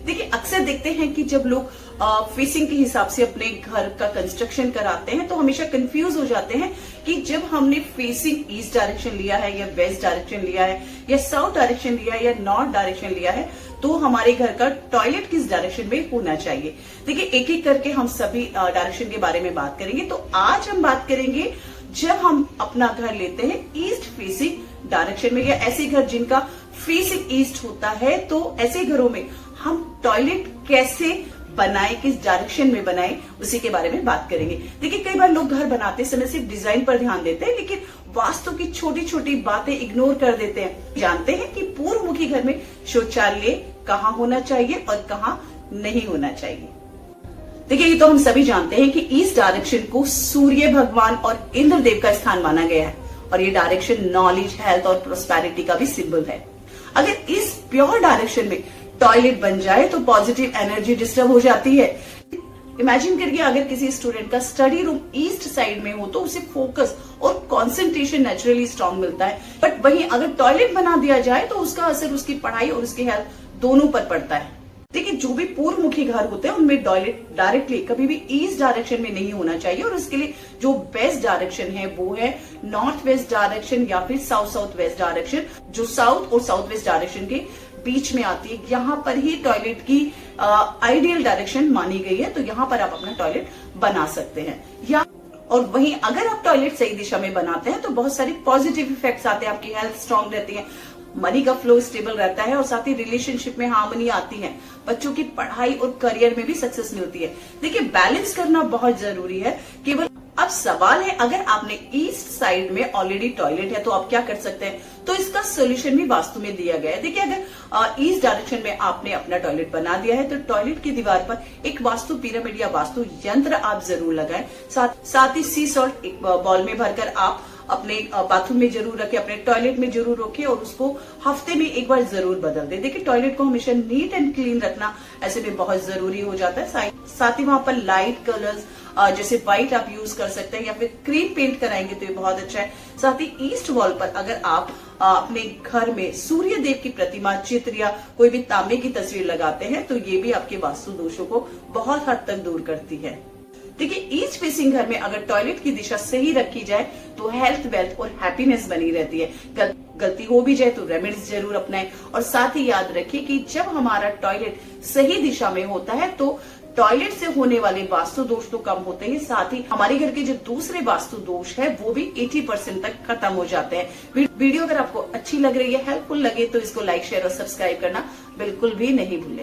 देखिए अक्सर देखते हैं कि जब लोग फेसिंग के हिसाब से अपने घर का कंस्ट्रक्शन कराते हैं तो हमेशा कंफ्यूज हो जाते हैं कि जब हमने फेसिंग ईस्ट डायरेक्शन लिया है या वेस्ट डायरेक्शन लिया है या साउथ डायरेक्शन लिया है या नॉर्थ डायरेक्शन लिया है तो हमारे घर का टॉयलेट किस डायरेक्शन में होना चाहिए। देखिए एक एक करके हम सभी डायरेक्शन के बारे में बात करेंगे। तो आज हम बात करेंगे जब हम अपना घर लेते हैं ईस्ट फेसिंग डायरेक्शन में या ऐसे घर जिनका फेसिंग ईस्ट होता है तो ऐसे घरों में हम टॉयलेट कैसे बनाए, किस डायरेक्शन में बनाए, उसी के बारे में बात करेंगे। देखिए कई बार लोग घर बनाते समय सिर्फ डिजाइन पर ध्यान देते हैं लेकिन वास्तु की छोटी छोटी बातें इग्नोर कर देते हैं। जानते हैं कि पूर्वमुखी घर में शौचालय कहाँ होना चाहिए और कहाँ नहीं होना चाहिए। देखिए ये तो हम सभी जानते हैं कि ईस्ट डायरेक्शन को सूर्य भगवान और इंद्र देव का स्थान माना गया है और ये डायरेक्शन नॉलेज, हेल्थ और प्रोस्पेरिटी का भी सिंबल है। अगर इस प्योर डायरेक्शन में टॉयलेट बन जाए तो पॉजिटिव एनर्जी डिस्टर्ब हो जाती है। इमेजिन करिए अगर किसी स्टूडेंट का स्टडी रूम ईस्ट साइड में हो तो उसे फोकस और कंसंट्रेशन नेचुरली स्ट्रांग मिलता है, बट वहीं अगर टॉयलेट बना दिया जाए तो उसका असर उसकी पढ़ाई और उसकी हेल्थ दोनों पर पड़ता है। देखिए जो भी पूर्वमुखी घर होते हैं उनमें टॉयलेट डायरेक्टली कभी भी ईस्ट डायरेक्शन में नहीं होना चाहिए और उसके लिए जो बेस्ट डायरेक्शन है वो है नॉर्थ वेस्ट डायरेक्शन या फिर साउथ साउथ वेस्ट डायरेक्शन, जो साउथ और साउथ वेस्ट डायरेक्शन के बीच में आती है। यहाँ पर ही टॉयलेट की आइडियल डायरेक्शन मानी गई है, तो यहाँ पर आप अपना टॉयलेट बना सकते हैं। या और वहीं अगर आप टॉयलेट सही दिशा में बनाते हैं तो बहुत सारे पॉजिटिव इफेक्ट्स आते हैं, आपकी हेल्थ स्ट्रांग रहती है, मनी का फ्लो स्टेबल रहता है और साथ ही रिलेशनशिप में हार्मनी आती है, बच्चों की पढ़ाई और करियर में भी सक्सेस मिलती है। देखिए बैलेंस करना बहुत जरूरी है। केवल अब सवाल है अगर आपने ईस्ट साइड में ऑलरेडी टॉयलेट है तो आप क्या कर सकते हैं, तो इसका सोल्यूशन भी वास्तु में दिया गया है। देखिए अगर ईस्ट डायरेक्शन में आपने अपना टॉयलेट बना दिया है तो टॉयलेट की दीवार पर एक वास्तु पिरामिड या वास्तु यंत्र आप जरूर लगाएं। साथ ही सी सॉल्ट एक बॉल में भरकर आप अपने बाथरूम में जरूर रखें, अपने टॉयलेट में जरूर रखें और उसको हफ्ते में एक बार जरूर बदल दें। देखिए टॉयलेट को हमेशा नीट एंड क्लीन रखना ऐसे में बहुत जरूरी हो जाता है। साथ ही वहां पर लाइट कलर्स जैसे व्हाइट आप यूज कर सकते हैं या फिर क्रीम पेंट कराएंगे तो ये बहुत अच्छा है। साथ ही ईस्ट वॉल पर अगर आप अपने घर में सूर्य देव की प्रतिमा, चित्र या कोई भी तांबे की तस्वीर लगाते हैं तो ये भी आपके वास्तु दोषों को बहुत हद तक दूर करती है। देखिए ईस्ट फेसिंग घर में अगर टॉयलेट की दिशा सही रखी जाए तो हेल्थ, वेल्थ और हैप्पीनेस बनी रहती है। गलती हो भी जाए तो रेमेडीज जरूर अपनाएं और साथ ही याद रखिए कि जब हमारा टॉयलेट सही दिशा में होता है तो टॉयलेट से होने वाले वास्तु दोष तो कम होते हैं, साथ ही हमारे घर के जो दूसरे वास्तु दोष है वो भी 80% तक खत्म हो जाते हैं। वीडियो अगर आपको अच्छी लग रही है, हेल्पफुल लगे तो इसको लाइक, शेयर और सब्सक्राइब करना बिल्कुल भी नहीं भूलें।